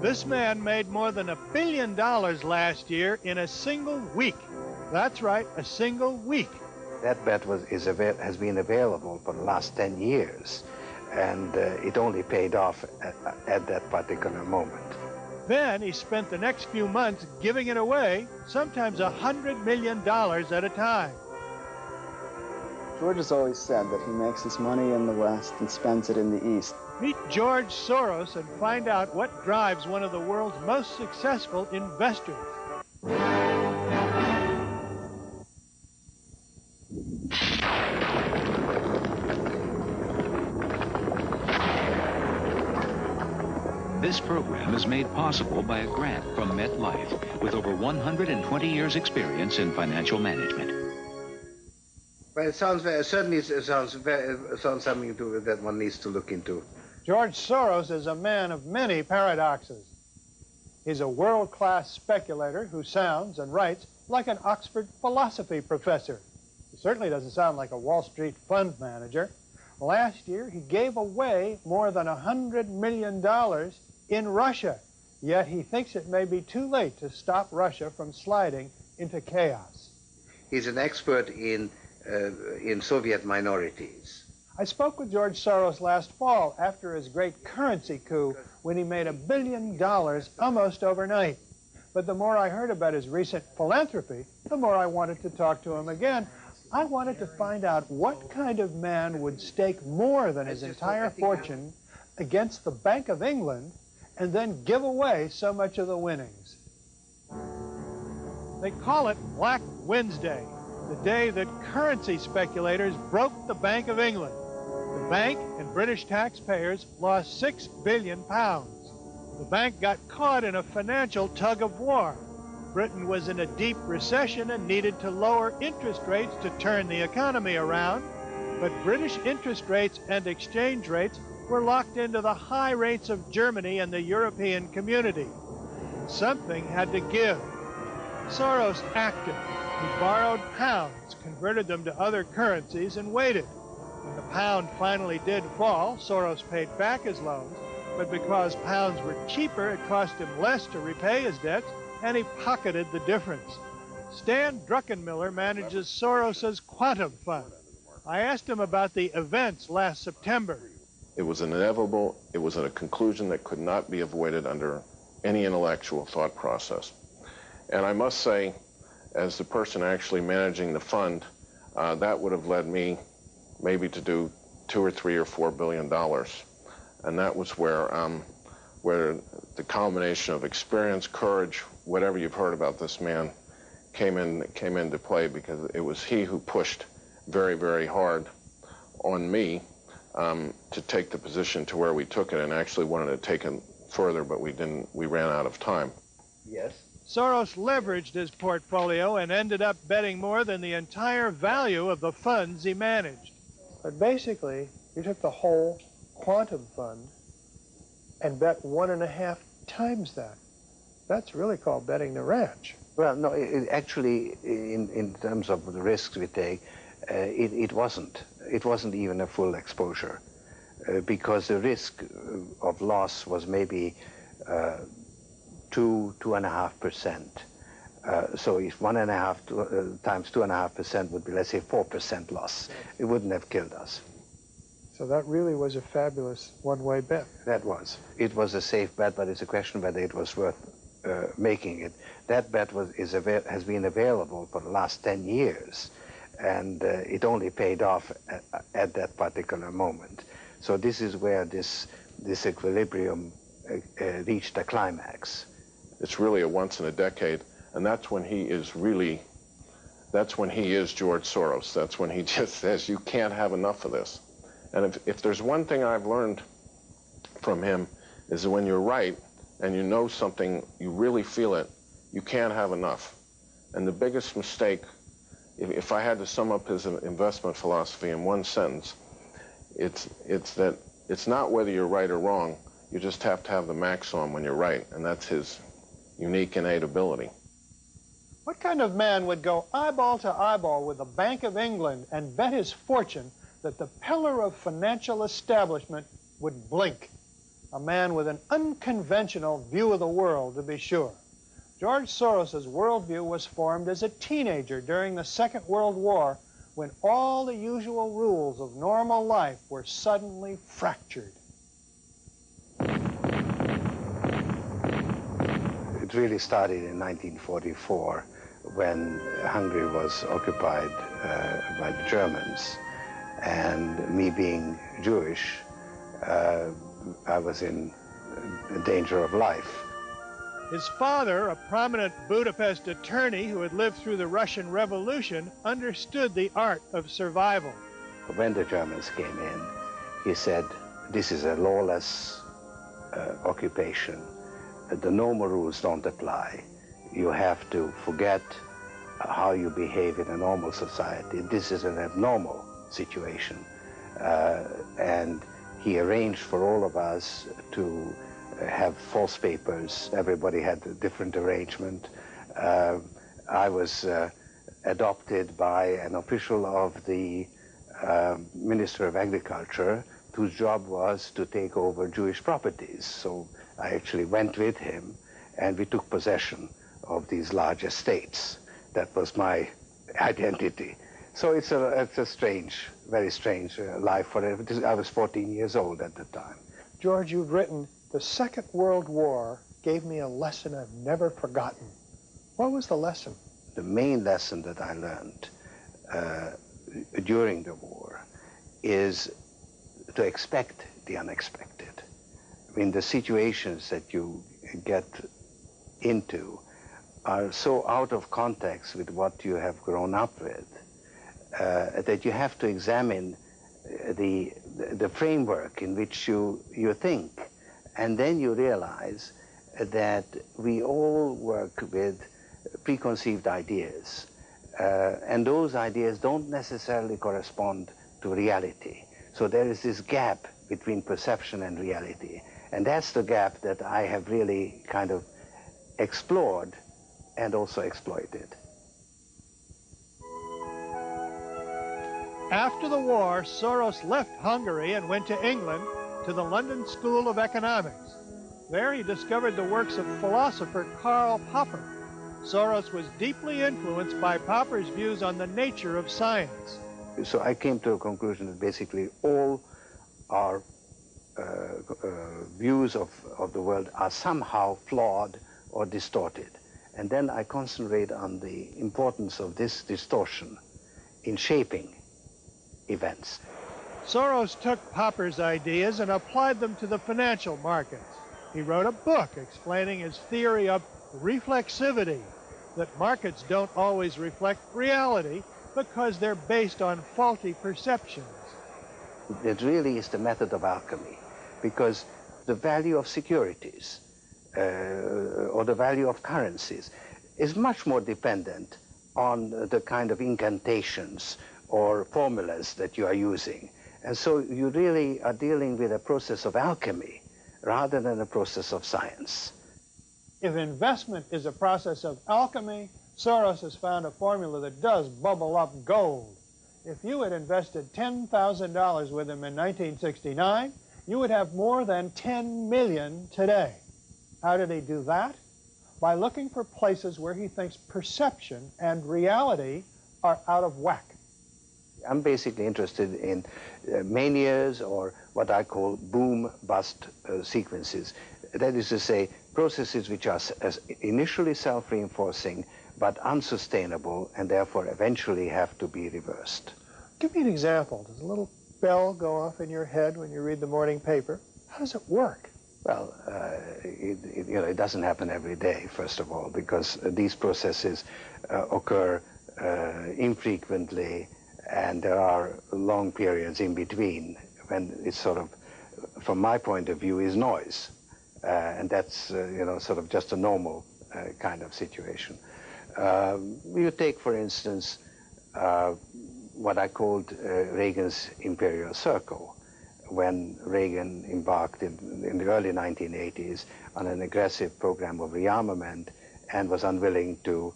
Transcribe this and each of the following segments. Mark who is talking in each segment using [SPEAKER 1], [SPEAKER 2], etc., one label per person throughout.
[SPEAKER 1] This man made more than $1 billion last year in a single week. That's right, a single week.
[SPEAKER 2] That bet has been available for the last 10 years, and it only paid off at that particular moment.
[SPEAKER 1] Then he spent the next few months giving it away, sometimes $100 million at a time.
[SPEAKER 3] George has always said that he makes his money in the West and spends it in the East.
[SPEAKER 1] Meet George Soros and find out what drives one of the world's most successful investors.
[SPEAKER 4] This program is made possible by a grant from MetLife, with over 120 years' experience in financial management.
[SPEAKER 2] Well, it sounds certainly sounds something that one needs to look into.
[SPEAKER 1] George Soros is a man of many paradoxes. He's a world-class speculator who sounds and writes like an Oxford philosophy professor. He certainly doesn't sound like a Wall Street fund manager. Last year, he gave away more than $100 million in Russia, yet he thinks it may be too late to stop Russia from sliding into chaos.
[SPEAKER 2] He's an expert in Soviet minorities.
[SPEAKER 1] I spoke with George Soros last fall after his great currency coup when he made $1 billion almost overnight. But the more I heard about his recent philanthropy, the more I wanted to talk to him again. I wanted to find out what kind of man would stake more than his entire fortune against the Bank of England and then give away so much of the winnings. They call it Black Wednesday, the day that currency speculators broke the Bank of England. The bank and British taxpayers lost £6 billion. The bank got caught in a financial tug-of-war. Britain was in a deep recession and needed to lower interest rates to turn the economy around, but British interest rates and exchange rates were locked into the high rates of Germany and the European community. Something had to give. Soros acted. He borrowed pounds, converted them to other currencies, and waited. When the pound finally did fall, Soros paid back his loans, but because pounds were cheaper, it cost him less to repay his debts, and he pocketed the difference. Stan Druckenmiller manages Soros's Quantum Fund. I asked him about the events last September.
[SPEAKER 5] It was inevitable. It was a conclusion that could not be avoided under any intellectual thought process. And I must say, as the person actually managing the fund, that would have led me maybe to do $2 or $3 or $4 billion. And that was where the combination of experience, courage, whatever you've heard about this man, came into play, because it was he who pushed very, very hard on me to take the position to where we took it, and actually wanted to take it further, but we didn't. We ran out of time.
[SPEAKER 2] Yes.
[SPEAKER 1] Soros leveraged his portfolio and ended up betting more than the entire value of the funds he managed. But basically, you took the whole Quantum Fund and bet 1.5 times that. That's really called betting the ranch.
[SPEAKER 2] Well, no, actually, in terms of the risks we take, it wasn't. It wasn't even a full exposure, because the risk of loss was maybe 2.5%. So if 1.5 times 2.5% would be, let's say, 4% loss, it wouldn't have killed us.
[SPEAKER 1] So that really was a fabulous one-way bet.
[SPEAKER 2] That was. It was a safe bet, but it's a question whether it was worth making it. That bet has been available for the last 10 years, and it only paid off at that particular moment. So this is where this equilibrium reached a climax.
[SPEAKER 5] It's really a once in a decade, and that's when he is really, that's when he is George Soros. That's when he just says, you can't have enough of this. And if there's one thing I've learned from him, is that when you're right and you know something, you really feel it, you can't have enough. And the biggest mistake, if I had to sum up his investment philosophy in one sentence, it's that it's not whether you're right or wrong, you just have to have the max on when you're right, and that's his unique innate ability.
[SPEAKER 1] What kind of man would go eyeball to eyeball with the Bank of England and bet his fortune that the pillar of financial establishment would blink? a man with an unconventional view of the world, to be sure. George Soros' worldview was formed as a teenager during the Second World War, when all the usual rules of normal life were suddenly fractured.
[SPEAKER 2] It really started in 1944 when Hungary was occupied by the Germans. And me being Jewish, I was in danger of life.
[SPEAKER 1] His father, a prominent Budapest attorney who had lived through the Russian Revolution, understood the art of survival.
[SPEAKER 2] When the Germans came in, he said, this is a lawless occupation. The normal rules don't apply. You have to forget how you behave in a normal society. This is an abnormal situation. And he arranged for all of us to have false papers. Everybody had a different arrangement. I was adopted by an official of the Minister of Agriculture, whose job was to take over Jewish properties. So I actually went with him, and we took possession of these large estates. That was my identity. So it's a strange, very strange life for it. I was 14 years old at the time.
[SPEAKER 1] George, you've written, the Second World War gave me a lesson I've never forgotten. What was the lesson?
[SPEAKER 2] The main lesson that I learned during the war is to expect the unexpected. I mean, the situations that you get into are so out of context with what you have grown up with that you have to examine the framework in which you think. And then you realize that we all work with preconceived ideas. And those ideas don't necessarily correspond to reality. So there is this gap between perception and reality. And that's the gap that I have really kind of explored and also exploited.
[SPEAKER 1] After the war, Soros left Hungary and went to England to the London School of Economics. There he discovered the works of philosopher Karl Popper. Soros was deeply influenced by Popper's views on the nature of science.
[SPEAKER 2] So I came to a conclusion that basically all our views of the world are somehow flawed or distorted. And then I concentrate on the importance of this distortion in shaping events.
[SPEAKER 1] Soros took Popper's ideas and applied them to the financial markets. He wrote a book explaining his theory of reflexivity, that markets don't always reflect reality because they're based on faulty perceptions.
[SPEAKER 2] It really is the method of alchemy, because the value of securities or the value of currencies is much more dependent on the kind of incantations or formulas that you are using. And so you really are dealing with a process of alchemy rather than a process of science.
[SPEAKER 1] If investment is a process of alchemy, Soros has found a formula that does bubble up gold. If you had invested $10,000 with him in 1969, you would have more than 10 million today. How did he do that? By looking for places where he thinks perception and reality are out of whack.
[SPEAKER 2] I'm basically interested in manias, or what I call boom-bust sequences. That is to say, processes which are initially self-reinforcing but unsustainable and therefore eventually have to be reversed.
[SPEAKER 1] Give me an example. Does a little bell go off in your head when you read the morning paper? How does it work?
[SPEAKER 2] Well, it doesn't happen every day, first of all, because these processes occur infrequently, and there are long periods in between when it's sort of, from my point of view, is noise. And that's, sort of just a normal kind of situation. You take, for instance, what I called Reagan's imperial circle, when Reagan embarked in the early 1980s on an aggressive program of rearmament and was unwilling to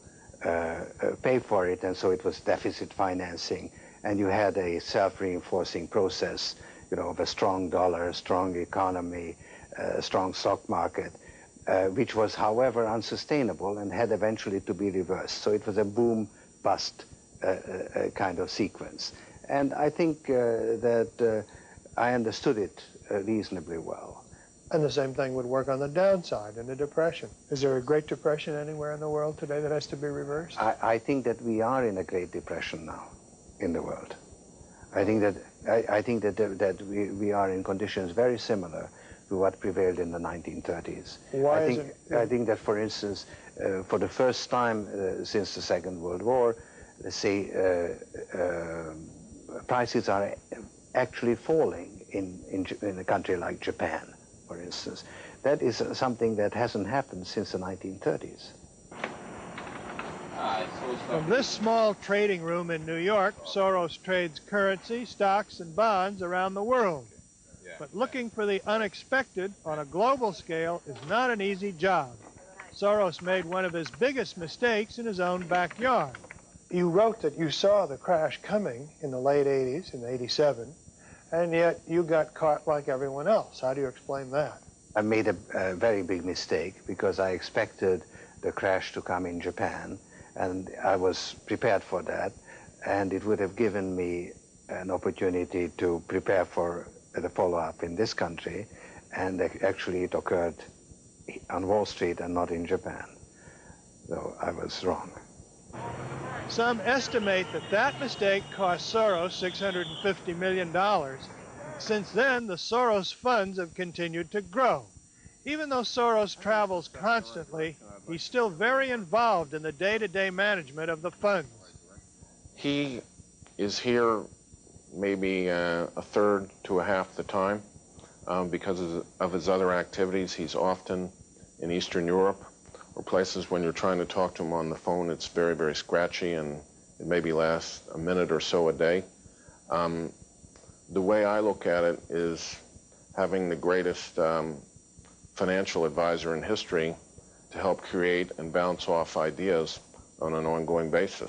[SPEAKER 2] pay for it, and so it was deficit financing, and you had a self-reinforcing process of a strong dollar, a strong economy, a strong stock market, which was, however, unsustainable and had eventually to be reversed. So it was a boom-bust kind of sequence. And I think that I understood it reasonably well.
[SPEAKER 1] And the same thing would work on the downside in a depression. Is there a Great Depression anywhere in the world today that has to be reversed?
[SPEAKER 2] I think that we are in a Great Depression now in the world. I think that we are in conditions very similar to what prevailed in the 1930s.
[SPEAKER 1] Why
[SPEAKER 2] I think that, for instance, for the first time since the Second World War, let's say, prices are actually falling in a country like Japan, for instance. That is something that hasn't happened since the 1930s.
[SPEAKER 1] From this small trading room in New York, Soros trades currency, stocks, and bonds around the world. But looking for the unexpected on a global scale is not an easy job. Soros made one of his biggest mistakes in his own backyard. You wrote that you saw the crash coming in the late 80s, in 87, and yet you got caught like everyone else. How do you explain that?
[SPEAKER 2] I made a very big mistake because I expected the crash to come in Japan, and I was prepared for that, and it would have given me an opportunity to prepare for the follow-up in this country, and actually it occurred on Wall Street and not in Japan. So I was wrong.
[SPEAKER 1] Some estimate that that mistake cost Soros $650 million. Since then, the Soros funds have continued to grow. Even though Soros travels constantly, he's still very involved in the day-to-day management of the funds.
[SPEAKER 5] He is here maybe a third to a half the time because of his other activities. He's often in Eastern Europe, or places when you're trying to talk to him on the phone, it's very, very scratchy, and it maybe lasts a minute or so a day. The way I look at it is having the greatest financial advisor in history to help create and bounce off ideas on an ongoing basis.